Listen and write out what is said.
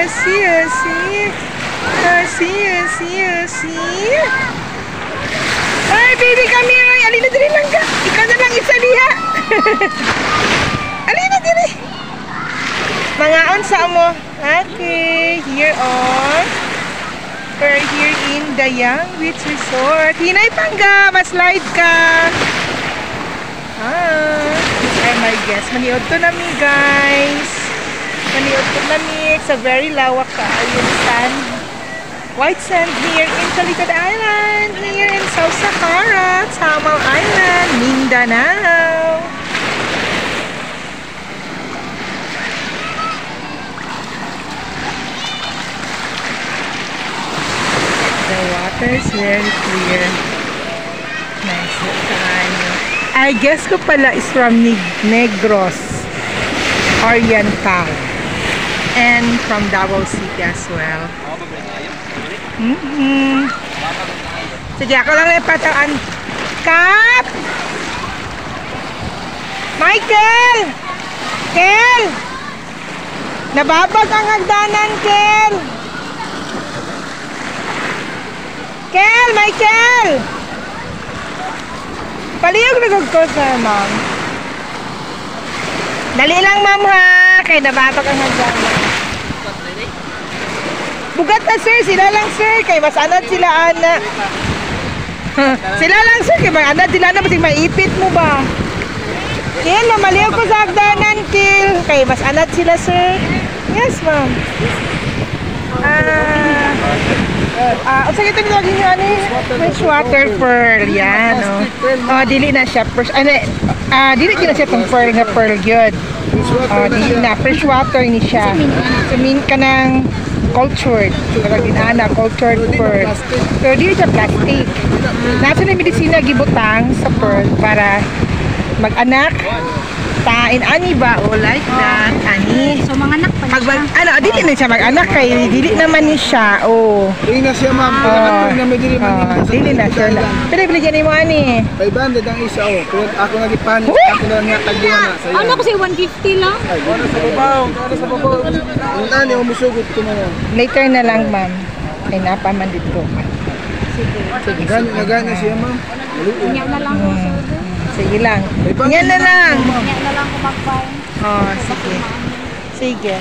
see. Ay, baby, come here. Alina, diri lang ka. Ikaw na lang isa diha. Alina, diri. Mga unsa mo. Okay, we're here in Dayang Beach Resort. Hinay pangga, maslide ka. These are my guests. Maniod to nami, guys. Maniod to nami sa very lawak ka. Yung sand. White sand here in Calicod Island. Here in South Sakara, Tamao Island, Mindanao. The water is very clear. Nice tayo. I guess ko pala is from Negros Oriental and from Davao City as well. Sige, ako lang na pataan. Kap! Michael! Kel! Nababag ang hagdanan, Kel! Kel! Michael! Paliyog na ko sa ma'am. Dali lang, ma'am, ha? Kaya nababag ang hagdanan. Bugat na, sir. Sila lang, sir. Kaya mas anad sila, ana. Sila lang, sir. Kaya mas anad sila, ana. Masing maipit mo ba? Kil, namaliw ko sa hagdanan, Kil. Kaya mas anad sila, sir. Yes, ma'am. Sige, ito nilagay nyo, ano eh? Freshwater pearl. Yan, no? Dili na siya. Dili na siya itong pearl na pearl yun. Dili na. Freshwater ni siya. Sumin ka ng cultured. Cultured pearl. So, dili siya plastic. Nasa na medisina gibutang sa pearl para mag-anak. Tain, ani ba? O, like that. Ani. So, mga anak pa siya. Dili na siya mag-anak kay dili naman ni siya. O. Dili na siya, ma'am. Dili na siya. Pero biligyan mo, ani. 500 ang isa, oh. Pero ako nagipan. Ako na nga tagduha na. Ano kasi 150 lang? Ano sa babaw? Ang tani, umusugod ko na. Later na lang, ma'am. Ay, napaman dito. Sige. Nagana siya, ma'am. Inya na lang ko, sir. Sige lang. Yan na lang. Inya na lang ko mag-buy. Sige. Sige.